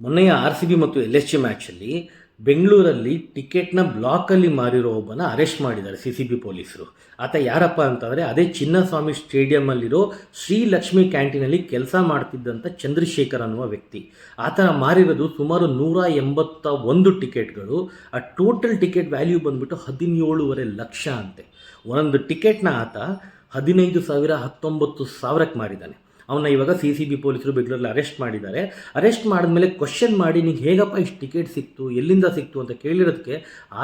ಮೊನ್ನೆಯ RCB ಮತ್ತು LSG ಮ್ಯಾಚಲ್ಲಿ ಬೆಂಗಳೂರಲ್ಲಿ ಟಿಕೆಟ್ನ ಬ್ಲಾಕಲ್ಲಿ ಮಾರಿರೋ ಒಬ್ಬನ ಅರೆಸ್ಟ್ ಮಾಡಿದ್ದಾರೆ CCB ಪೊಲೀಸರು. ಆತ ಯಾರಪ್ಪ ಅಂತಂದರೆ ಅದೇ ಚಿನ್ನಸ್ವಾಮಿ ಸ್ಟೇಡಿಯಮಲ್ಲಿರೋ ಶ್ರೀಲಕ್ಷ್ಮಿ ಕ್ಯಾಂಟೀನಲ್ಲಿ ಕೆಲಸ ಮಾಡ್ತಿದ್ದಂಥ ಚಂದ್ರಶೇಖರ್ ಅನ್ನುವ ವ್ಯಕ್ತಿ. ಆತ ಮಾರಿರೋದು ಸುಮಾರು 181 ಟಿಕೆಟ್ಗಳು. ಆ ಟೋಟಲ್ ಟಿಕೆಟ್ ವ್ಯಾಲ್ಯೂ ಬಂದುಬಿಟ್ಟು 17.5 ಲಕ್ಷ ಅಂತೆ. ಒಂದೊಂದು ಟಿಕೆಟ್ನ ಆತ 15,000 19,000ಕ್ಕೆ ಮಾರಿದ್ದಾನೆ. ಅವನ್ನ ಇವಾಗ CCB ಪೊಲೀಸರು ಬೆಂಗಳೂರಲ್ಲಿ ಅರೆಸ್ಟ್ ಮಾಡಿದ್ದಾರೆ. ಅರೆಸ್ಟ್ ಮಾಡಿದ್ಮೇಲೆ ಕ್ವಶನ್ ಮಾಡಿ ನಿಂಗೆ ಹೇಗಪ್ಪ ಇಷ್ಟು ಟಿಕೆಟ್ ಸಿಕ್ತು, ಎಲ್ಲಿಂದ ಸಿಕ್ತು ಅಂತ ಕೇಳಿರೋದಕ್ಕೆ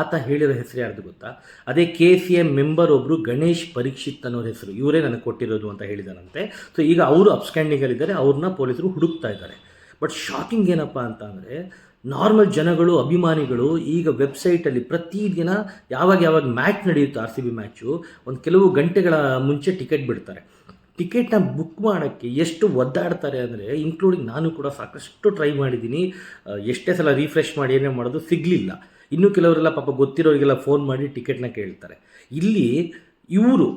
ಆತ ಹೇಳಿರೋ ಹೆಸರು ಯಾರ್ದು ಗೊತ್ತಾ? ಅದೇ KCM ಮೆಂಬರ್ ಒಬ್ಬರು ಗಣೇಶ್ ಪರೀಕ್ಷಿತ್ ಅನ್ನೋರ ಹೆಸರು. ಇವರೇ ನನಗೆ ಕೊಟ್ಟಿರೋದು ಅಂತ ಹೇಳಿದಾನಂತೆ. ಸೊ ಈಗ ಅವರು ಅಬ್ಸ್ಟ್ಯಾಂಡಿಂಗಲ್ಲಿದ್ದಾರೆ, ಅವ್ರನ್ನ ಪೊಲೀಸರು ಹುಡುಕ್ತಾ ಇದ್ದಾರೆ. ಬಟ್ ಶಾಕಿಂಗ್ ಏನಪ್ಪ ಅಂತ ಅಂದರೆ, ನಾರ್ಮಲ್ ಜನಗಳು, ಅಭಿಮಾನಿಗಳು ಈಗ ವೆಬ್ಸೈಟಲ್ಲಿ ಪ್ರತಿದಿನ ಯಾವಾಗ ಮ್ಯಾಚ್ ನಡೆಯುತ್ತೆ, RCB ಮ್ಯಾಚು, ಒಂದು ಕೆಲವು ಗಂಟೆಗಳ ಮುಂಚೆ ಟಿಕೆಟ್ ಬಿಡ್ತಾರೆ. ಟಿಕೆಟ್ನ ಬುಕ್ ಮಾಡೋಕ್ಕೆ ಎಷ್ಟು ಒದ್ದಾಡ್ತಾರೆ ಅಂದರೆ, ಇನ್ಕ್ಲೂಡಿಂಗ್ ನಾನು ಕೂಡ ಸಾಕಷ್ಟು ಟ್ರೈ ಮಾಡಿದ್ದೀನಿ. ಎಷ್ಟೇ ಸಲ ರೀಫ್ರೆಶ್ ಮಾಡಿ ಏನೇ ಮಾಡೋದು ಸಿಗಲಿಲ್ಲ. ಇನ್ನೂ ಕೆಲವರೆಲ್ಲ ಪಾಪ ಗೊತ್ತಿರೋರಿಗೆಲ್ಲ ಫೋನ್ ಮಾಡಿ ಟಿಕೆಟ್ನ ಕೇಳ್ತಾರೆ. ಇಲ್ಲಿ ಇವರು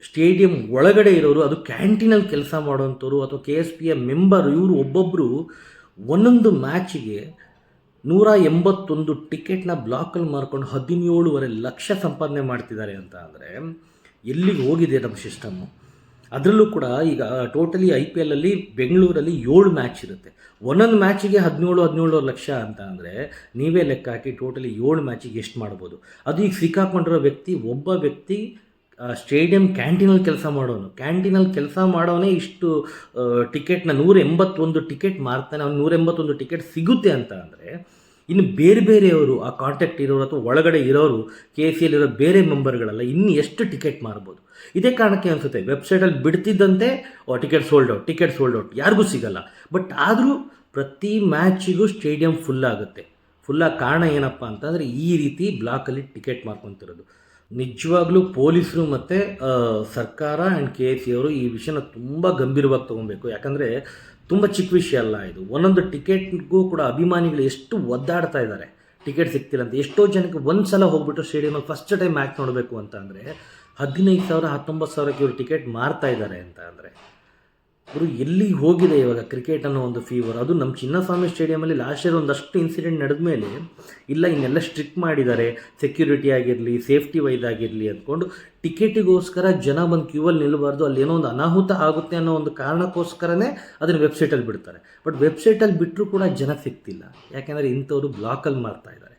ಸ್ಟೇಡಿಯಂ ಒಳಗಡೆ ಇರೋರು, ಅದು ಕ್ಯಾಂಟೀನಲ್ಲಿ ಕೆಲಸ ಮಾಡೋವಂಥವ್ರು ಅಥವಾ KSPಯ ಮೆಂಬರು, ಇವರು ಒಬ್ಬೊಬ್ಬರು ಒಂದೊಂದು ಮ್ಯಾಚಿಗೆ 181 ಟಿಕೆಟ್ನ ಬ್ಲಾಕಲ್ಲಿ ಮಾರ್ಕೊಂಡು 17.5 ಲಕ್ಷ ಸಂಪಾದನೆ ಮಾಡ್ತಿದ್ದಾರೆ ಅಂತ ಅಂದರೆ ಎಲ್ಲಿಗೆ ಹೋಗಿದೆ ನಮ್ಮ ಸಿಸ್ಟಮ್ಮು? ಅದರಲ್ಲೂ ಕೂಡ ಈಗ ಟೋಟಲಿ IPLಲ್ಲಿ ಬೆಂಗಳೂರಲ್ಲಿ 7 ಮ್ಯಾಚ್ ಇರುತ್ತೆ. ಒಂದೊಂದು ಮ್ಯಾಚಿಗೆ 17 ಲಕ್ಷ ಅಂತ ಅಂದರೆ ನೀವೇ ಲೆಕ್ಕ ಹಾಕಿ ಟೋಟಲಿ 7 ಮ್ಯಾಚಿಗೆ ಎಷ್ಟು ಮಾಡ್ಬೋದು. ಅದು ಈಗ ಸಿಕ್ಕಾಕೊಂಡಿರೋ ಒಬ್ಬ ವ್ಯಕ್ತಿ ಸ್ಟೇಡಿಯಂ ಕ್ಯಾಂಟೀನಲ್ಲಿ ಕೆಲಸ ಮಾಡೋನೇ ಇಷ್ಟು ಟಿಕೆಟ್ನ 181 ಟಿಕೆಟ್ ಮಾರ್ತಾನೆ. ಅವ್ನು 181 ಟಿಕೆಟ್ ಸಿಗುತ್ತೆ ಅಂತ ಅಂದರೆ ಇನ್ನು ಬೇರೆಯವರು, ಆ ಕಾಂಟ್ಯಾಕ್ಟ್ ಇರೋರು ಅಥವಾ ಒಳಗಡೆ ಇರೋರು, KCLಿರೋ ಬೇರೆ ಮೆಂಬರ್ಗಳೆಲ್ಲ ಇನ್ನು ಎಷ್ಟು ಟಿಕೆಟ್ ಮಾರ್ಬೋದು? ಇದೇ ಕಾರಣಕ್ಕೆ ಅನಿಸುತ್ತೆ ವೆಬ್ಸೈಟಲ್ಲಿ ಬಿಡ್ತಿದ್ದಂತೆ ಟಿಕೆಟ್ ಸೋಲ್ಡ್ ಔಟ್, ಯಾರಿಗೂ ಸಿಗಲ್ಲ. ಬಟ್ ಆದರೂ ಪ್ರತಿ ಮ್ಯಾಚಿಗೂ ಸ್ಟೇಡಿಯಂ ಫುಲ್ಲಾಗುತ್ತೆ. ಕಾರಣ ಏನಪ್ಪ ಅಂತಂದರೆ ಈ ರೀತಿ ಬ್ಲಾಕಲ್ಲಿ ಟಿಕೆಟ್ ಮಾರ್ಕೊತಿರೋದು. ನಿಜವಾಗ್ಲೂ ಪೊಲೀಸರು ಮತ್ತು ಸರ್ಕಾರ ಆ್ಯಂಡ್ KC ಅವರು ಈ ವಿಷಯನ ತುಂಬ ಗಂಭೀರವಾಗಿ ತೊಗೊಬೇಕು. ಯಾಕಂದರೆ ತುಂಬ ಚಿಕ್ಕ ವಿಷಯ ಅಲ್ಲ ಇದು. ಒಂದೊಂದು ಟಿಕೆಟ್ಗೂ ಕೂಡ ಅಭಿಮಾನಿಗಳು ಎಷ್ಟು ಒದ್ದಾಡ್ತಾ ಇದ್ದಾರೆ, ಟಿಕೆಟ್ ಸಿಗ್ತಿಲ್ಲ ಅಂತ. ಎಷ್ಟೋ ಜನಕ್ಕೆ ಒಂದು ಸಲ ಹೋಗ್ಬಿಟ್ಟು ಸ್ಟೇಡಿಯಮಲ್ಲಿ ಫಸ್ಟ್ ಟೈಮ್ ಮ್ಯಾಚ್ ನೋಡಬೇಕು ಅಂತ ಅಂದರೆ 15,000 19,000ಕ್ಕೆ ಇವರು ಟಿಕೆಟ್ ಮಾರ್ತಾ ಇದ್ದಾರೆ ಅಂತ ಅಂದರೆ ಅವರು ಎಲ್ಲಿಗೆ ಹೋಗಿದೆ ಇವಾಗ ಕ್ರಿಕೆಟ್ ಅನ್ನೋ ಒಂದು ಫೀವರ್. ಅದು ನಮ್ಮ ಚಿನ್ನಸ್ವಾಮಿ ಸ್ಟೇಡಿಯಮಲ್ಲಿ ಲಾಸ್ಟ್ ಇಯರ್ ಒಂದಷ್ಟು ಇನ್ಸಿಡೆಂಟ್ ನಡೆದ ಮೇಲೆ ಇಲ್ಲ ಇನ್ನೆಲ್ಲ ಸ್ಟ್ರಿಕ್ಟ್ ಮಾಡಿದ್ದಾರೆ, ಸೆಕ್ಯೂರಿಟಿ ಆಗಿರಲಿ, ಸೇಫ್ಟಿ ವೈಸ್ ಆಗಿರಲಿ ಅಂದ್ಕೊಂಡು ಟಿಕೆಟಿಗೋಸ್ಕರ ಜನ ಬಂದು ಕ್ಯೂವಲ್ಲಿ ನಿಲ್ಲಬಾರ್ದು, ಅಲ್ಲಿ ಏನೋ ಒಂದು ಅನಾಹುತ ಆಗುತ್ತೆ ಅನ್ನೋ ಒಂದು ಕಾರಣಕ್ಕೋಸ್ಕರನೇ ಅದನ್ನು ವೆಬ್ಸೈಟಲ್ಲಿ ಬಿಡ್ತಾರೆ. ಬಟ್ ವೆಬ್ಸೈಟಲ್ಲಿ ಬಿಟ್ಟರೂ ಕೂಡ ಜನ ಸಿಗ್ತಿಲ್ಲ, ಯಾಕೆಂದರೆ ಇಂಥವ್ರು ಬ್ಲಾಕಲ್ಲಿ ಮಾರ್ತಾ ಇದ್ದಾರೆ.